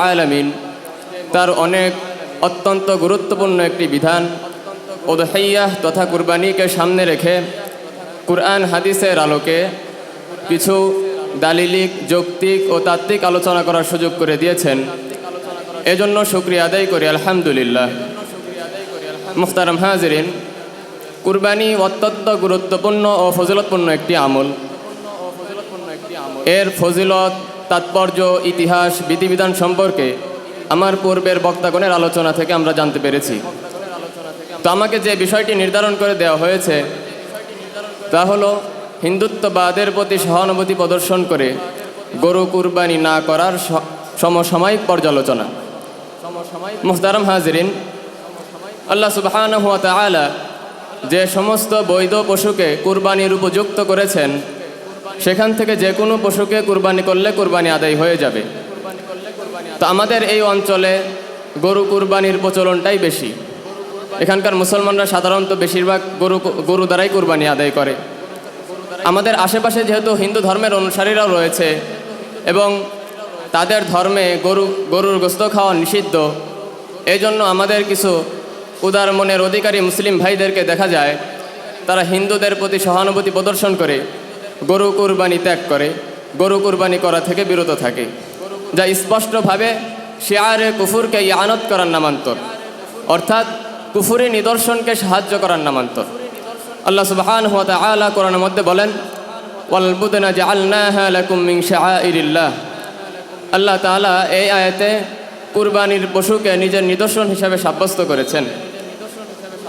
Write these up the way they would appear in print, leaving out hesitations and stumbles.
আলামিন তার অত্যন্ত গুরুত্বপূর্ণ একটি বিধান উদহিয়াহ তথা কুরবানিকে সামনে রেখে কুরআন হাদিসের আলোকে কিছু দালিলিক, যৌক্তিক ও তাত্ত্বিক আলোচনা করার সুযোগ করে দিয়েছেন। এজন্য শুকরিয়া আদায় করি আলহামদুলিল্লাহ। মুহতারাম হাজিরিন, কুরবানি অত্যন্ত গুরুত্বপূর্ণ ও ফজিলতপূর্ণ একটি আমল। এর ফজিলত, তাৎপর্য, ইতিহাস, বিধিবিধান সম্পর্কে আমার পূর্বের বক্তাগণের আলোচনা থেকে আমরা জানতে পেরেছি। তো আমাকে যে বিষয়টি নির্ধারণ করে দেওয়া হয়েছে তা হলো হিন্দুত্ববাদের প্রতি সহানুভূতি প্রদর্শন করে গরু কুরবানি না করার সমসাময়িক পর্যালোচনা। মুহতারাম হাজিরিন, আল্লাহ সুবহানাহু ওয়া তাআলা যে সমস্ত বৈধ পশুকে কুরবানির উপযুক্ত করেছেন সেখান থেকে যে কোনো পশুকে কুরবানি করলে কুরবানি আদায় হয়ে যাবে। তো আমাদের এই অঞ্চলে গরু কুরবানির প্রচলনটাই বেশি। এখানকার মুসলমানরা সাধারণত বেশিরভাগ গরু দ্বারাই কুরবানি আদায় করে। আমাদের আশেপাশে যেহেতু হিন্দু ধর্মের অনুসারীরাও রয়েছে এবং তাদের ধর্মে গরুর গোশত খাওয়া নিষিদ্ধ, এই জন্য আমাদের কিছু উদার মনের অধিকারী মুসলিম ভাইদেরকে দেখা যায় তারা হিন্দুদের প্রতি সহানুভূতি প্রদর্শন করে গরু কুরবানি ত্যাগ করে, গরু কুরবানি করা থেকে বিরত থাকে, যা স্পষ্টভাবে শিয়ারে কুফুরকে ইয়ানত করার নামান্তর, অর্থাৎ কুফুরি নিদর্শনকে সাহায্য করার নামান্তর। আল্লাহ সুবহানাহু ওয়া তাআলা কোরআনের মধ্যে বলেন, ওয়াল বুদনা জাআলনাহা লাকুম মিন শাআইরিল্লাহ। আল্লাহ তাআলা এই আয়াতে কুরবানির পশুকে নিজের নিদর্শন হিসাবে সাব্যস্ত করেছেন।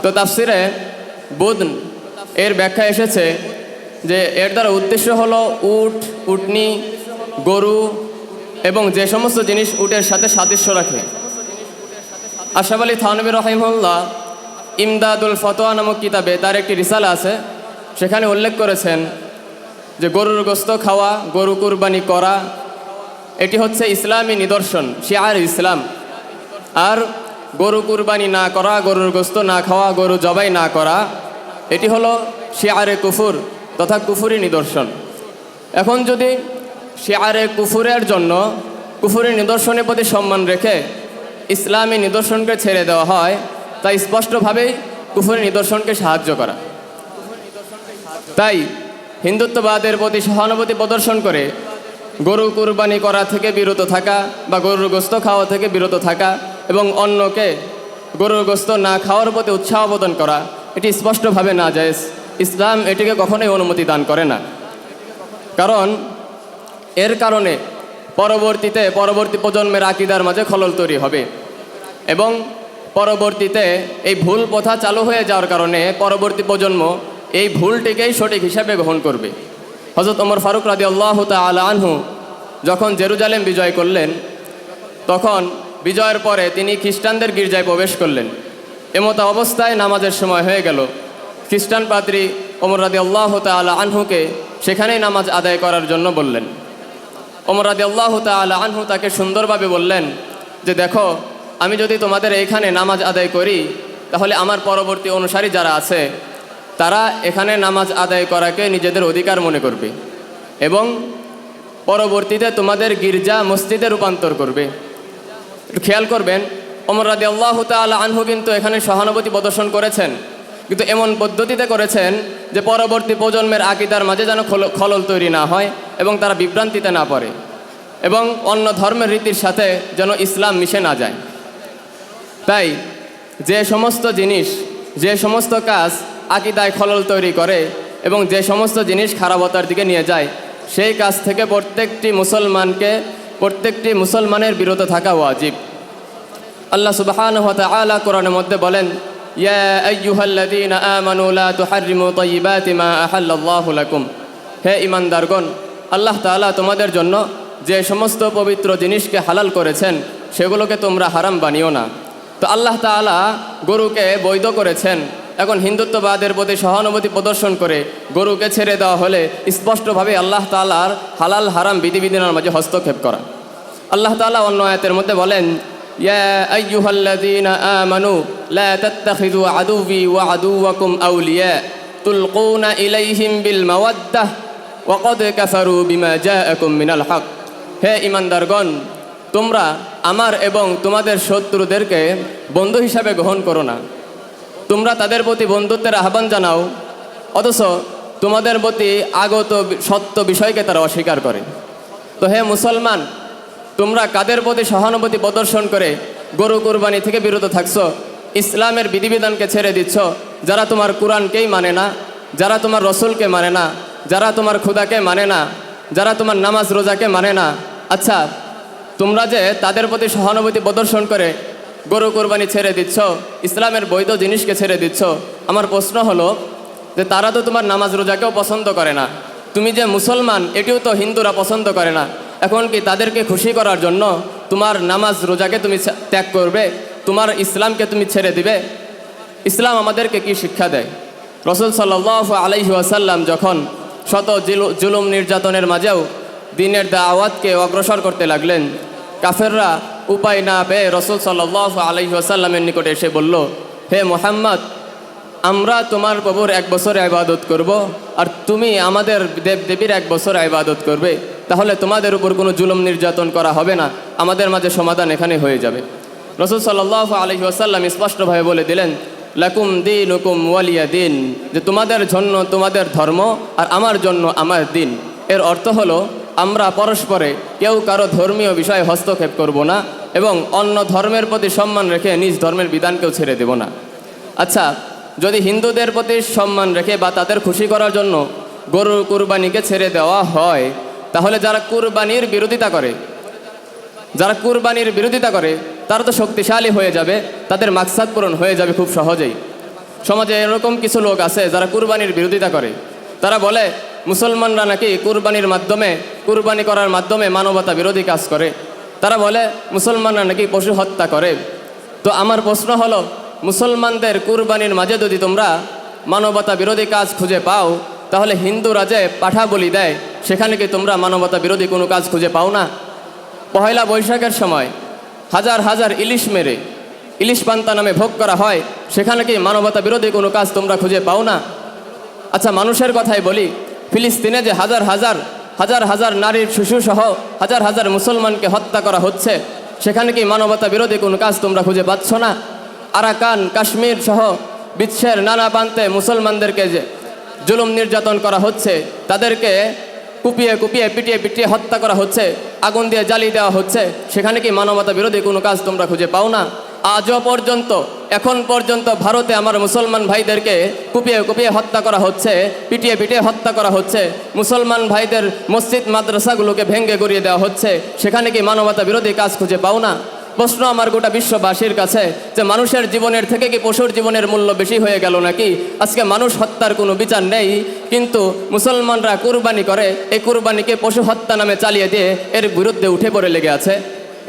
তো তাফসিরে বুদন এর ব্যাখ্যা এসেছে যে এর দ্বারা উদ্দেশ্য হলো উট, উটনি, গরু এবং যে সমস্ত জিনিস উটের সাথে সাদৃশ্য রাখে। আশরাফ আলী থানভী রাহিমাহুল্লাহ ইমদাদুল ফতোয়া নামক কিতাবে তার একটি রিসালা আছে, সেখানে উল্লেখ করেছেন যে গরুর গোশত খাওয়া, গরু কুরবানি করা এটি হচ্ছে ইসলামী নিদর্শন, শিয়ার ইসলাম। আর গরু কুরবানি না করা, গরুর গোশত না খাওয়া, গরু জবাই না করা এটি হলো শিয়ারে কুফুর তথা কুফুরি নিদর্শন। এখন যদি শিয়ারে কুফুরের জন্য কুফুরি নিদর্শনের প্রতি সম্মান রেখে ইসলামী নিদর্শনকে ছেড়ে দেওয়া হয়, তাই স্পষ্টভাবেই কুফুরি নিদর্শনকে সাহায্য করা। তাই হিন্দুত্ববাদের প্রতি সহানুভূতি প্রদর্শন করে গরু কুরবানি করা থেকে বিরত থাকা বা গরুর গোশত খাওয়া থেকে বিরত থাকা এবং অন্যকে গরুর গোশত না খাওয়ার প্রতি উৎসাহ প্রদান করা এটি স্পষ্টভাবে নাজায়েজ। ইসলাম এটিকে কখনোই অনুমতি দান করে না। কারণ এর কারণে পরবর্তী প্রজন্মের আকীদার মাঝে খলল তৈরি হবে এবং পরবর্তীতে এই ভুল প্রথা চালু হয়ে যাওয়ার কারণে পরবর্তী প্রজন্ম এই ভুলটিকেই সঠিক হিসাবে গ্রহণ করবে। হযরত ওমর ফারুক রাদিয়াল্লাহু তাআলা আনহু যখন জেরুজালেম বিজয় করলেন, তখন বিজয়ের পরে তিনি খ্রিস্টানদের গির্জায় প্রবেশ করলেন। এমতো অবস্থায় নামাজের সময় হয়ে গেল। খ্রিস্টান পাদ্রী ওমর রাদিয়াল্লাহু তাআলা আনহুকে সেখানেই নামাজ আদায় করার জন্য বললেন। ওমর রাদিয়াল্লাহু তাআলা আনহু তাকে সুন্দরভাবে বললেন যে, দেখো, আমি যদি তোমাদের এইখানে নামাজ আদায় করি তাহলে আমার পরবর্তী অনুসারী যারা আছে তারা এখানে নামাজ আদায় করাকে নিজেদের অধিকার মনে করবে এবং পরবর্তীতে তোমাদের গির্জা মসজিদে রূপান্তর করবে। একটু খেয়াল করবেন, ওমর রাদিয়াল্লাহু তাআলা আনহু কিন্তু এখানে সহানুভূতি প্রদর্শন করেছেন, কিন্তু এমন পদ্ধতিতে করেছেন যে পরবর্তী প্রজন্মের আকীদার মাঝে যেন খলল তৈরি না হয় এবং তারা বিভ্রান্তিতে না পড়ে এবং অন্য ধর্মের রীতির সাথে যেন ইসলাম মিশে না যায়। তাই যে সমস্ত জিনিস, যে সমস্ত কাজ আকীদায় খলল তৈরি করে এবং যে সমস্ত জিনিস খারাপতার দিকে নিয়ে যায়, সেই কাজ থেকে প্রত্যেকটি মুসলমানের বিরত থাকা ওয়াজিব। আল্লাহ সুবহানাহু ওয়া তাআলা কোরআনের মধ্যে বলেন, ইয়া আইয়ুহাল্লাযীনা আমানু লা তুহাররিমু তাইয়্যিবাতি মা আহাল্লাল্লাহু লাকুম। হে ঈমানদারগণ, আল্লাহ তাআলা তোমাদের জন্য যে সমস্ত পবিত্র জিনিসকে হালাল করেছেন সেগুলোকে তোমরা হারাম বানিও না। তো আল্লাহ তাআলা গরুকে বৈধ করেছেন। এখন হিন্দুত্ববাদের প্রতি সহানুভূতি প্রদর্শন করে গরুকে ছেড়ে দেওয়া হলে স্পষ্টভাবে আল্লাহ তাআলার হালাল হারাম বিধিবিধানের মাঝে হস্তক্ষেপ করা। আল্লাহ তাআলা অন্য আয়াতের মধ্যে বলেন, ইয়া আইয়ুহাল্লাযীনা আমানু লা তাত্তাখিযু আদুওয়ি ওয়া আদুওয়াকুম আউলিয়া তুলকুনা ইলাইহিম বিল মাওয়াদ্দাহ ওয়া ক্বাদ কাফারু বিমা জাআকুম মিনাল হক। হে ঈমানদারগণ, তোমরা আমার এবং তোমাদের শত্রুদেরকে বন্ধু হিসাবে গ্রহণ করো না। তোমরা তাদের প্রতি বন্ধুত্বের আহ্বান জানাও, অথচ তোমাদের প্রতি আগত সত্য বিষয়কে তারা অস্বীকার করে। তো হে মুসলমান, তোমরা কাদের প্রতি সহানুভূতি প্রদর্শন করে গরু কুরবানি থেকে বিরত থাকছো? ইসলামের বিধিবিধানকে ছেড়ে দিচ্ছ। যারা তোমার কোরআনকেই মানে না, যারা তোমার রসুলকে মানে না, যারা তোমার খুদাকে মানে না, যারা তোমার নামাজ রোজাকে মানে না, আচ্ছা তোমরা যে তাদের প্রতি সহানুভূতি প্রদর্শন করে গরু কুরবানি ছেড়ে দিচ্ছ, ইসলামের বৈধ জিনিসকে ছেড়ে দিচ্ছ, আমার প্রশ্ন হলো যে তারা তো তোমার নামাজ রোজাকেও পছন্দ করে না। তুমি যে মুসলমান এটিও তো হিন্দুরা পছন্দ করে না। এখন কি তাদেরকে খুশি করার জন্য তোমার নামাজ রোজাকে তুমি ত্যাগ করবে? তোমার ইসলামকে তুমি ছেড়ে দিবে? ইসলাম আমাদেরকে কি শিক্ষা দেয়? রসুল সাল্লাল্লাহু আলাইহি ওয়াসাল্লাম যখন শত জুলুম নির্যাতনের মাঝেও দ্বীনের দাওয়াতকে অগ্রসর করতে লাগলেন, কাফেররা উপায় না পেয়ে রসুল সাল্লাল্লাহু আলাইহি ওয়াসাল্লামের নিকটে এসে বলল, হে মুহাম্মদ, আমরা তোমার প্রভুর 1 বছর ইবাদত করব, আর তুমি আমাদের দেবদেবীর 1 বছর ইবাদত করবে। তাহলে তোমাদের উপর কোনো জুলুম নির্যাতন করা হবে না, আমাদের মাঝে সমাধান এখানে হয়ে যাবে। রসুল সাল্লাল্লাহু আলাইহি ওয়াসাল্লাম স্পষ্টভাবে বলে দিলেন, লাকুম দীনুকুম ওয়ালিয়া দিন, যে তোমাদের জন্য তোমাদের ধর্ম আর আমার জন্য আমার দিন। এর অর্থ হলো আমরা পরস্পরে কেউ কারো ধর্মীয় বিষয়ে হস্তক্ষেপ করব না এবং অন্য ধর্মের প্রতি সম্মান রেখে নিজ ধর্মের বিধানকেও ছেড়ে দেব না। আচ্ছা, যদি হিন্দুদের প্রতি সম্মান রেখে বা তাদের খুশি করার জন্য গরুর কুরবানিকে ছেড়ে দেওয়া হয়, তাহলে যারা কুরবানির বিরোধিতা করে তারা তো শক্তিশালী হয়ে যাবে, তাদের মাকসাদ পূরণ হয়ে যাবে খুব সহজেই। সমাজে এরকম কিছু লোক আছে যারা কুরবানির বিরোধিতা করে। তারা বলে মুসলমানরা নাকি কুরবানি করার মাধ্যমে মানবতা বিরোধী কাজ করে। তারা বলে মুসলমানরা নাকি পশু হত্যা করে। তো আমার প্রশ্ন হলো, মুসলমানদের কুরবানির মাঝে যদি তোমরা মানবতা বিরোধী কাজ খুঁজে পাও, তাহলে হিন্দুরা যে পাঠা বলি দেয় সেখানে কি তোমরা মানবতা বিরোধী কোনো কাজ খুঁজে পাও না? পহেলা বৈশাখের সময় হাজার হাজার ইলিশ মেরে ইলিশ পান্তা নামে ভোগ করা হয়, সেখানে কি মানবতা বিরোধী কোনো কাজ তোমরা খুঁজে পাও না? আচ্ছা, মানুষের কথাই বলি, ফিলিস্তিনে যে হাজার হাজার নারীর শিশুসহ হাজার হাজার মুসলমানকে হত্যা করা হচ্ছে, সেখানে কি মানবতা বিরোধী কোনো কাজ তোমরা খুঁজে পাচ্ছ না? আরাকান, কাশ্মীর সহ বিশ্বের নানা প্রান্তে মুসলমানদেরকে যে জুলুম নির্যাতন করা হচ্ছে, তাদেরকে কুপিয়ে পিটিয়ে হত্যা করা হচ্ছে, আগুন দিয়ে জ্বালিয়ে দেওয়া হচ্ছে, সেখানে কি মানবতা বিরোধী কোনো কাজ তোমরা খুঁজে পাও না? আজও পর্যন্ত, এখন পর্যন্ত ভারতে আমার মুসলমান ভাইদেরকে কুপিয়ে হত্যা করা হচ্ছে, পিটিয়ে হত্যা করা হচ্ছে, মুসলমান ভাইদের মসজিদ মাদ্রাসাগুলোকে ভেঙে গড়িয়ে দেওয়া হচ্ছে, সেখানে কি মানবতা বিরোধী কাজ খুঁজে পাও না? প্রশ্ন আমার গোটা বিশ্ববাসীর কাছে, যে মানুষের জীবনের থেকে কি পশুর জীবনের মূল্য বেশি হয়ে গেল নাকি? আজকে মানুষ হত্যার কোনো বিচার নেই, কিন্তু মুসলমানরা কুরবানি করে, এই কুরবানিকে পশু হত্যা নামে চালিয়ে দিয়ে এর বিরুদ্ধে উঠে পড়ে লেগে আছে।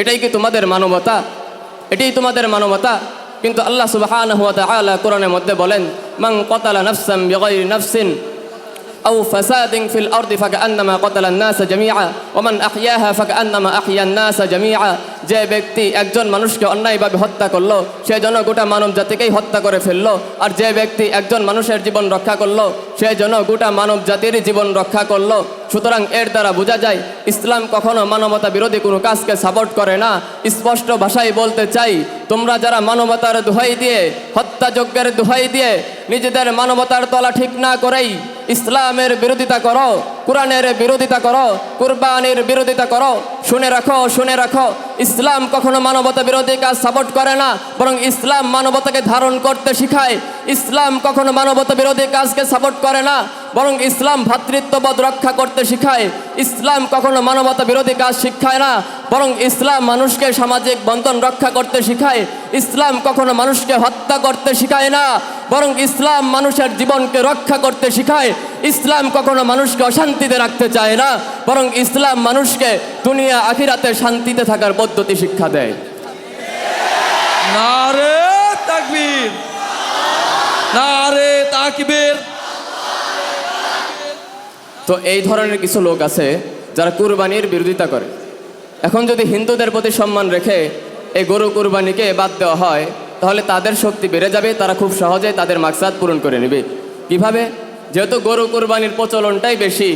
এটাই কি তোমাদের মানবতা? এটাই তোমাদের মানবতা? কিন্তু আল্লাহ সুবহানাহু ওয়া তাআলা কোরআনের মধ্যে বলেন, মান কাতালা নাফসান বিগাইরি নাফসিন আও ফাসাদিন ফিল আরদি ফাকান্নামা কাতালান নাস জামিআ ওয়া মান আহইয়াহা ফাকান্নামা আহইয়ান নাস জামিআ। যে ব্যক্তি একজন মানুষকে অন্যায়ভাবে হত্যা করলো, সে যেন গোটা মানব জাতিকেই হত্যা করে ফেললো। আর যে ব্যক্তি একজন মানুষের জীবন রক্ষা করলো, সে যেন গোটা মানব জাতির জীবন রক্ষা করলো। সুতরাং এর দ্বারা বোঝা যায় ইসলাম কখনো মানবতা বিরোধী কোনো কাজকে সাপোর্ট করে না। স্পষ্ট ভাষায় বলতে চাই, তোমরা যারা মানবতার দোহাই দিয়ে, হত্যাযজ্ঞের দোহাই দিয়ে নিজেদের মানবতার তলা ঠিক না করেই ইসলামের বিরোধিতা করো, কোরআনের বিরোধিতা করো, কুরবানির বিরোধিতা করো, শুনে রাখো, ইসলাম কখনো মানবতা বিরোধী কাজ সাপোর্ট করে না, বরং ইসলাম মানবতাকে ধারণ করতে শিখায়। ইসলাম কখনো মানবতা বিরোধী কাজকে সাপোর্ট করে না, বরং ইসলাম ভ্রাতৃত্ববোধ রক্ষা করতে শিখায়। ইসলাম কখনো মানবতা বিরোধী কাজ শিখায় না, বরং ইসলাম মানুষকে সামাজিক বন্ধন রক্ষা করতে শিখায়। ইসলাম কখনো মানুষকে হত্যা করতে শিখায় না, বরং ইসলাম মানুষের জীবনকে রক্ষা করতে শিখায়। ইসলাম কখনো মানুষকে অশান্তিতে রাখতে চায় না, বরং ইসলাম মানুষকে দুনিয়া আখিরাতে শান্তিতে থাকার পদ্ধতি শিক্ষা দেয়। নারে তাকবীর, নারে তাকবীর। তো এই ধরনের কিছু লোক আছে যারা কুরবানির বিরোধিতা করে। এখন যদি হিন্দুদের প্রতি সম্মান রেখে এই গরু কুরবানিকে বাদ দেওয়া হয়, তাহলে তাদের শক্তি বেড়ে যাবে, তারা খুব সহজে তাদের মাকসাদ পূরণ করে নেবে। কিভাবে? যেহেতু গরু কুরবানির প্রচলনটাই বেশি,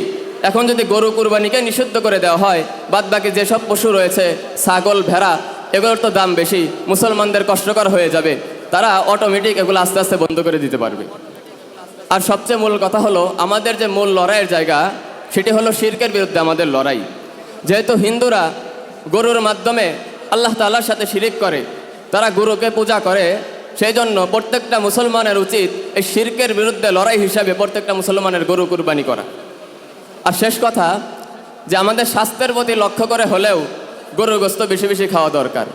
এখন যদি গরু কুরবানিকে নিষিদ্ধ করে দেওয়া হয়, বাদ বাকি যেসব পশু রয়েছে, ছাগল, ভেড়া, এগুলোর তো দাম বেশি, মুসলমানদের কষ্টকর হয়ে যাবে, তারা অটোমেটিক এগুলো আস্তে আস্তে বন্ধ করে দিতে পারবে। আর সবচেয়ে মূল কথা হলো, আমাদের যে মূল লড়াইয়ের জায়গা সেটি হলো শিরকের বিরুদ্ধে আমাদের লড়াই। যেহেতু হিন্দুরা গরুর মাধ্যমে আল্লাহ তাআলার সাথে শিরিক করে, তারা গুরুকে পূজা করে, সেই জন্য প্রত্যেকটা মুসলমানের উচিত এই শিরকের বিরুদ্ধে লড়াই হিসাবে প্রত্যেকটা মুসলমানের গরু কুরবানি করা। আর শেষ কথা, যে আমাদের স্বাস্থ্যের প্রতি লক্ষ্য করে হলেও গরুর গোশত বেশি বেশি খাওয়া দরকার।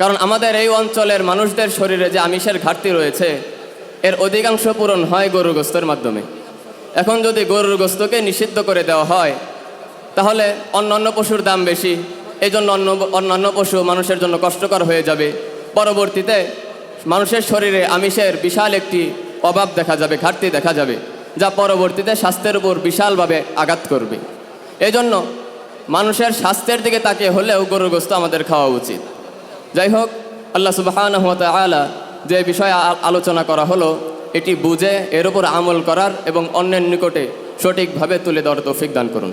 কারণ আমাদের এই অঞ্চলের মানুষদের শরীরে যে আমিষের ঘাটতি রয়েছে, এর অধিকাংশ পূরণ হয় গরুর গোশতের মাধ্যমে। এখন যদি গরুর গোশতকে নিষিদ্ধ করে দেওয়া হয়, তাহলে অন্যান্য পশুর দাম বেশি, এই জন্য অন্যান্য পশু মানুষের জন্য কষ্টকর হয়ে যাবে। পরবর্তীতে মানুষের শরীরে আমিষের বিশাল একটি অভাব দেখা যাবে, ঘাটতি দেখা যাবে, যা পরবর্তীতে স্বাস্থ্যের উপর বিশালভাবে আঘাত করবে। এই জন্য মানুষের স্বাস্থ্যের দিকে তাকিয়ে হলেও গরুর গোশত আমাদের খাওয়া উচিত। যাই হোক, আল্লাহ সুবহানাহু ওয়া তাআলা যে বিষয়ে আলোচনা করা হলো, এটি বুঝে এর উপর আমল করার এবং অন্যের নিকটে সঠিকভাবে তুলে ধরার তৌফিক দান করুন।